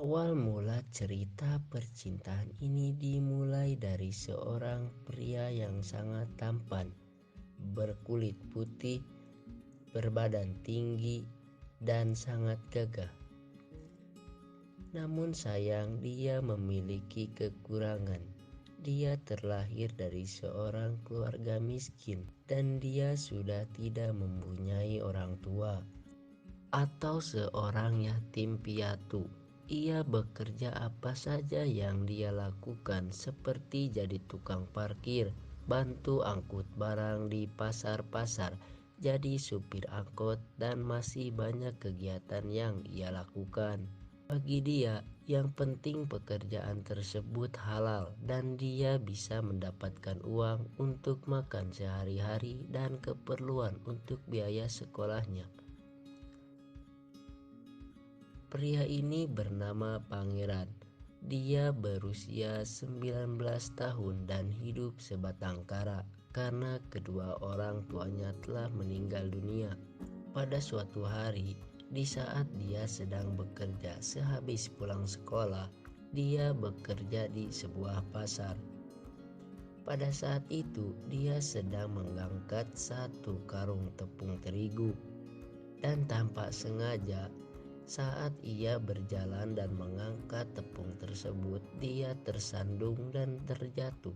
Awal mula cerita percintaan ini dimulai dari seorang pria yang sangat tampan, berkulit putih, berbadan tinggi, dan sangat gagah. Namun sayang, dia memiliki kekurangan. Dia terlahir dari seorang keluarga miskin dan dia sudah tidak mempunyai orang tua atau seorang yatim piatu. Ia bekerja apa saja yang dia lakukan, seperti jadi tukang parkir, bantu angkut barang di pasar-pasar, jadi supir angkot, dan masih banyak kegiatan yang ia lakukan. Bagi dia, yang penting pekerjaan tersebut halal dan dia bisa mendapatkan uang untuk makan sehari-hari dan keperluan untuk biaya sekolahnya. Pria ini bernama Pangeran. Dia berusia 19 tahun dan hidup sebatang kara karena kedua orang tuanya telah meninggal dunia. Pada suatu hari, di saat dia sedang bekerja sehabis pulang sekolah, dia bekerja di sebuah pasar. Pada saat itu, dia sedang mengangkat satu karung tepung terigu dan tanpa sengaja saat ia berjalan dan mengangkat tepung tersebut, dia tersandung dan terjatuh.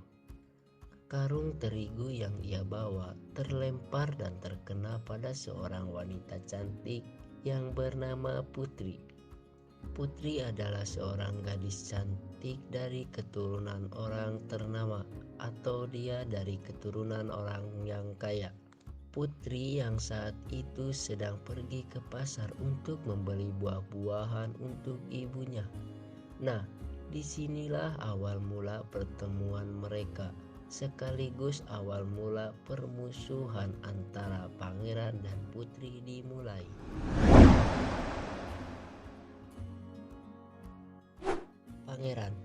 Karung terigu yang ia bawa terlempar dan terkena pada seorang wanita cantik yang bernama Putri. Putri adalah seorang gadis cantik dari keturunan orang ternama, atau dia dari keturunan orang yang kaya. Putri yang saat itu sedang pergi ke pasar untuk membeli buah-buahan untuk ibunya. Nah, disinilah awal mula pertemuan mereka, sekaligus awal mula permusuhan antara Pangeran dan Putri dimulai. Pangeran,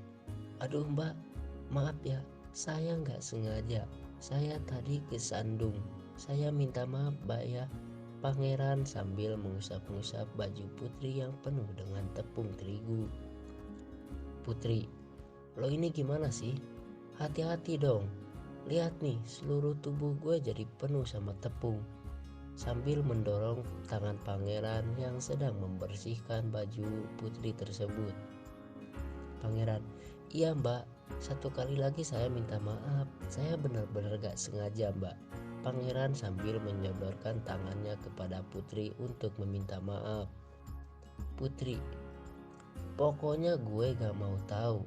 aduh mbak, maaf ya, saya nggak sengaja, saya tadi kesandung. Saya minta maaf mbak ya. Pangeran sambil mengusap-ngusap baju Putri yang penuh dengan tepung terigu. Putri, lo ini gimana sih? Hati-hati dong. Lihat nih, seluruh tubuh gue jadi penuh sama tepung. Sambil mendorong tangan Pangeran yang sedang membersihkan baju Putri tersebut. Pangeran, iya mbak, satu kali lagi saya minta maaf. Saya benar-benar gak sengaja mbak. Pangeran sambil menyodorkan tangannya kepada Putri untuk meminta maaf. Putri, pokoknya gue gak mau tahu.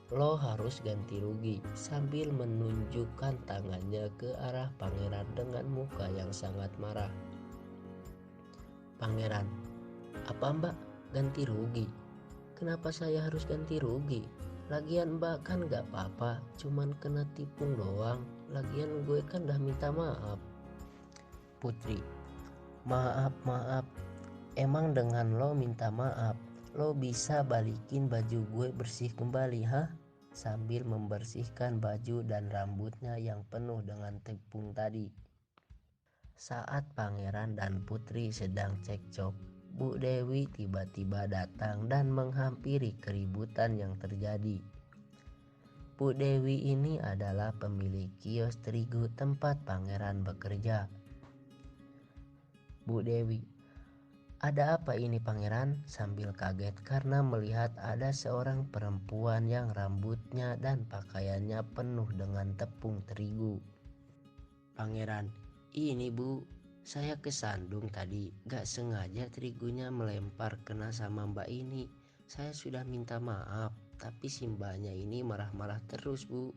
Lo harus ganti rugi, sambil menunjukkan tangannya ke arah Pangeran dengan muka yang sangat marah. Pangeran, apa mbak ganti rugi? Kenapa saya harus ganti rugi? Lagian mbak kan gak apa-apa, cuman kena tipung doang. Lagian gue kan udah minta maaf. Putri, maaf. Emang dengan lo minta maaf, lo bisa balikin baju gue bersih kembali, ha? Sambil membersihkan baju dan rambutnya yang penuh dengan tepung tadi. Saat Pangeran dan Putri sedang cekcok, Bu Dewi tiba-tiba datang dan menghampiri keributan yang terjadi. Bu Dewi ini adalah pemilik kios terigu tempat Pangeran bekerja. Bu Dewi, ada apa ini Pangeran? Sambil kaget karena melihat ada seorang perempuan yang rambutnya dan pakaiannya penuh dengan tepung terigu. Pangeran, ini bu, saya kesandung tadi, gak sengaja terigunya melempar kena sama mbak ini. Saya sudah minta maaf, tapi si mbaknya ini marah-marah terus bu.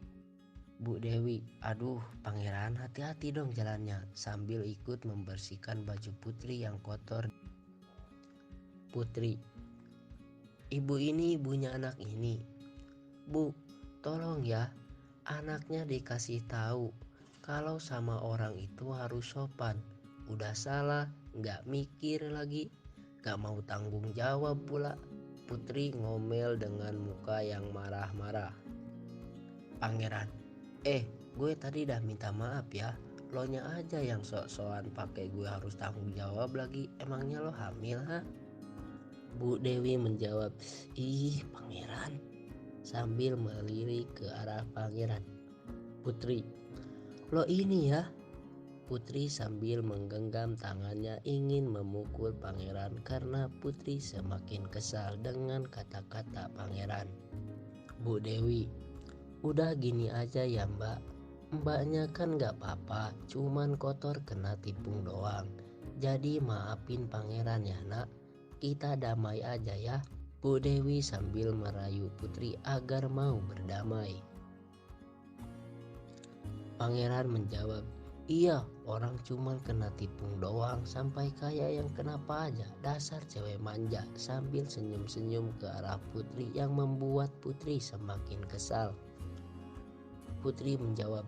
Bu Dewi, aduh Pangeran, hati-hati dong jalannya, sambil ikut membersihkan baju Putri yang kotor. Putri, ibu ini ibunya anak ini. Bu, tolong ya, anaknya dikasih tahu kalau sama orang itu harus sopan. Udah salah, gak mikir lagi, gak mau tanggung jawab pula. Putri ngomel dengan muka yang marah-marah. Pangeran, gue tadi udah minta maaf ya. Lo nya aja yang sok-sokan pakai gue harus tanggung jawab lagi. Emangnya lo hamil ha? Bu Dewi menjawab, "Ih, pangeran," sambil melirik ke arah pangeran. Putri, "Lo ini ya." Putri sambil menggenggam tangannya ingin memukul pangeran karena Putri semakin kesal dengan kata-kata pangeran. Bu Dewi, "Udah gini aja ya mbak. Mbaknya kan gak apa-apa, cuman kotor kena tipung doang. Jadi maafin pangeran ya nak, kita damai aja ya." Bu Dewi sambil merayu Putri agar mau berdamai. Pangeran menjawab, "Iya, orang cuman kena tipung doang, sampai kayak yang kenapa aja, dasar cewek manja," sambil senyum-senyum ke arah Putri yang membuat Putri semakin kesal. Putri menjawab,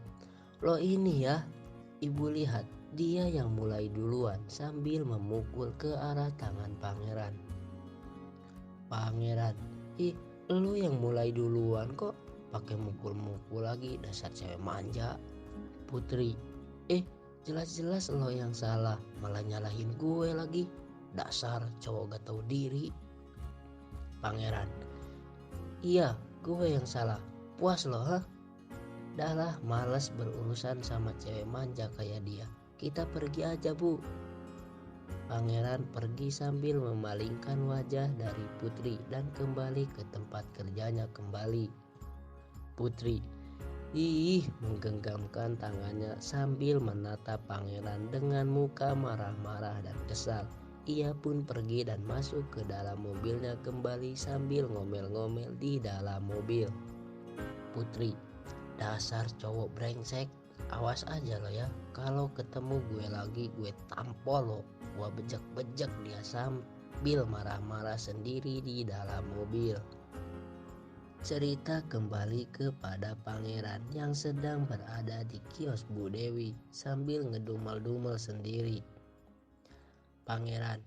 "Lo ini ya, ibu lihat, dia yang mulai duluan," sambil memukul ke arah tangan pangeran. Pangeran, "Ih, lo yang mulai duluan kok pakai mukul-mukul lagi, dasar cewek manja." Putri, jelas-jelas lo yang salah, malah nyalahin gue lagi, dasar cowok gak tahu diri." Pangeran, "Iya, gue yang salah, puas lo ha? Dah males berurusan sama cewek manja kayak dia, kita pergi aja bu." Pangeran pergi sambil memalingkan wajah dari Putri dan kembali ke tempat kerjanya kembali. Putri, menggenggamkan tangannya sambil menatap pangeran dengan muka marah-marah dan kesal. Ia pun pergi dan masuk ke dalam mobilnya kembali sambil ngomel-ngomel di dalam mobil. Putri, "Dasar cowok brengsek, awas aja lo ya, kalau ketemu gue lagi gue tampol lo." Gue bejek-bejek dia sambil marah-marah sendiri di dalam mobil. Cerita kembali kepada pangeran yang sedang berada di kios Bu Dewi sambil ngedumel-dumel sendiri. Pangeran,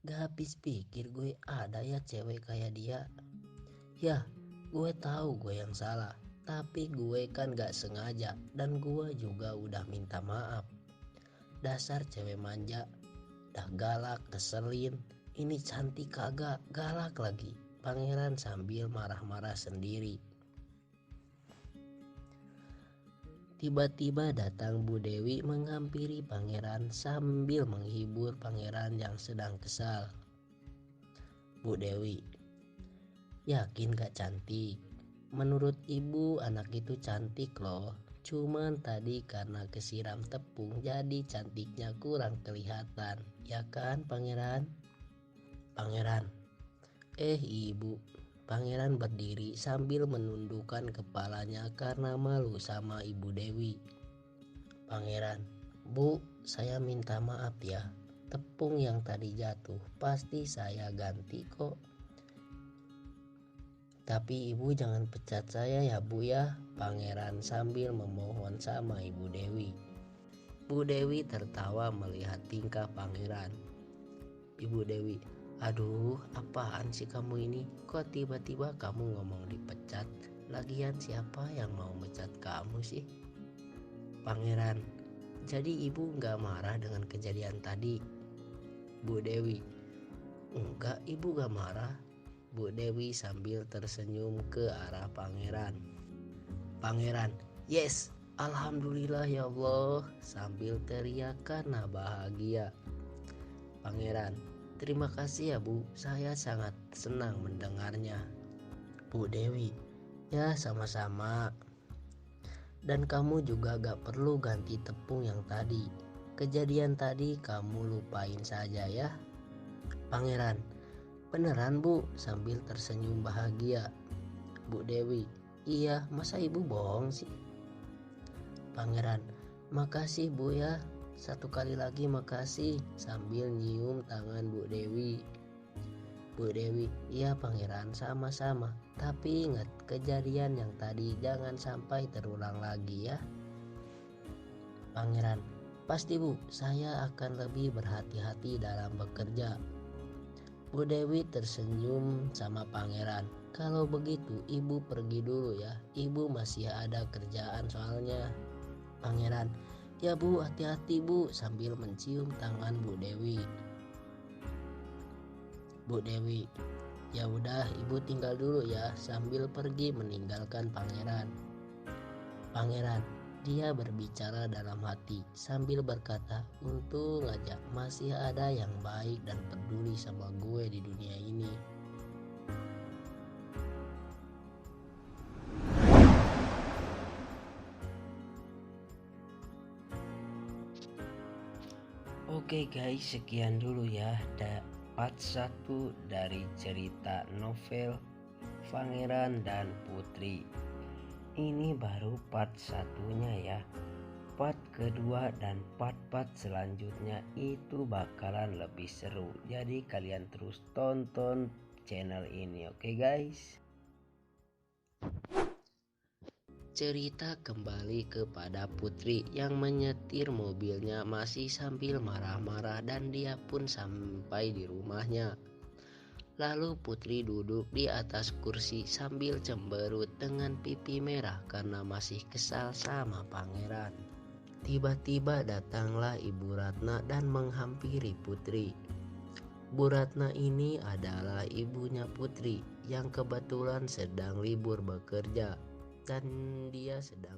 "Gak habis pikir gue ada ya cewek kayak dia. Ya, gue tahu gue yang salah, tapi gue kan gak sengaja dan gue juga udah minta maaf. Dasar cewek manja, dah galak, keselin, ini cantik kagak, galak lagi." Pangeran sambil marah-marah sendiri. Tiba-tiba datang Bu Dewi menghampiri pangeran sambil menghibur pangeran yang sedang kesal. Bu Dewi, "Yakin gak cantik? Menurut ibu anak itu cantik loh. Cuman tadi karena kesiram tepung jadi cantiknya kurang kelihatan. Ya kan pangeran?" Pangeran, Ibu." Pangeran berdiri sambil menundukkan kepalanya karena malu sama Ibu Dewi. Pangeran, "Bu, saya minta maaf ya. Tepung yang tadi jatuh pasti saya ganti kok. Tapi ibu jangan pecat saya ya bu ya." Pangeran sambil memohon sama Ibu Dewi. Bu Dewi tertawa melihat tingkah pangeran. Ibu Dewi, "Aduh, apaan sih kamu ini? Kok tiba-tiba kamu ngomong dipecat? Lagian siapa yang mau mecat kamu sih?" Pangeran, "Jadi ibu gak marah dengan kejadian tadi?" Bu Dewi, "Enggak, ibu gak marah." Bu Dewi sambil tersenyum ke arah pangeran. Pangeran, "Yes, alhamdulillah ya Allah," sambil teriak karena bahagia. Pangeran, "Terima kasih ya bu, saya sangat senang mendengarnya." Bu Dewi, "Ya sama-sama. Dan kamu juga gak perlu ganti tepung yang tadi. Kejadian tadi kamu lupain saja ya." Pangeran, "Beneran bu?" sambil tersenyum bahagia. Bu Dewi, "Iya, masa ibu bohong sih?" Pangeran, "Makasih bu ya. Satu kali lagi makasih," sambil nyium tangan Bu Dewi. Bu Dewi, "Iya pangeran, sama-sama. Tapi ingat, kejadian yang tadi jangan sampai terulang lagi ya." Pangeran, "Pasti bu, saya akan lebih berhati-hati dalam bekerja." Bu Dewi tersenyum sama pangeran. "Kalau begitu ibu pergi dulu ya, ibu masih ada kerjaan soalnya." Pangeran, "Ya bu, hati-hati bu," sambil mencium tangan Bu Dewi. Bu Dewi. Ya udah, ibu tinggal dulu ya, sambil pergi meninggalkan pangeran. Pangeran, dia berbicara dalam hati sambil berkata, untung aja masih ada yang baik dan peduli sama gue di dunia ini. Oke guys, sekian dulu ya part 1 dari cerita novel Pangeran dan Putri. Ini baru part satunya ya. Part kedua dan part selanjutnya itu bakalan lebih seru. Jadi kalian terus tonton channel ini, oke guys? Cerita kembali kepada Putri yang menyetir mobilnya masih sambil marah-marah dan dia pun sampai di rumahnya. Lalu Putri duduk di atas kursi sambil cemberut dengan pipi merah karena masih kesal sama pangeran. Tiba-tiba datanglah Ibu Ratna dan menghampiri Putri. Bu Ratna ini adalah ibunya Putri yang kebetulan sedang libur bekerja dan dia sedang